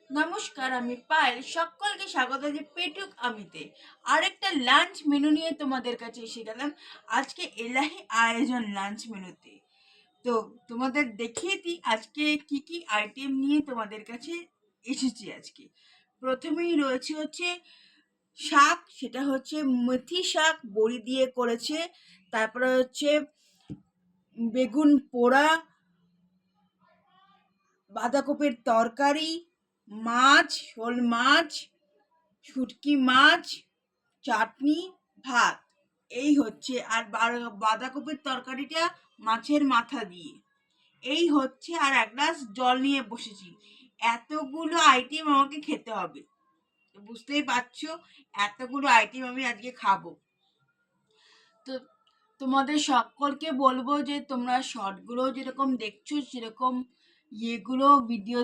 নমস্কার, আমি পায়েল। সকলকে স্বাগত যে পেটুক আমিতে আরেকটা লাঞ্চ মেনু নিয়ে তোমাদের কাছে এসে গেলাম। আজকে এলাহি আয়োজন লাঞ্চ মেনুতে। তো তোমাদের দেখিয়ে দিই আজকে কি কি আইটেম নিয়ে তোমাদের কাছে এসেছি। আজকে প্রথমেই রয়েছে হচ্ছে শাক, সেটা হচ্ছে মেথি শাক বড়ি দিয়ে করেছে। তারপরে হচ্ছে বেগুন পোড়া, বাঁধাকপির তরকারি, মাছ, শোল মাছ, শুটকি মাছ, চাটনি, ভাত। এই হচ্ছে। আর বাঁধাকপির তরকারিটা মাছের মাথা দিয়ে। এই হচ্ছে। আর এক গ্লাস জল নিয়ে বসেছি। এতগুলো আইটেম আমাকে খেতে হবে, তো বুঝতেই পারছো এতগুলো আইটেম আমি আজকে খাবো। তো তোমাদের সকলকে বলবো যে তোমরা শর্টগুলো যেরকম দেখছো সেরকম ভিডিও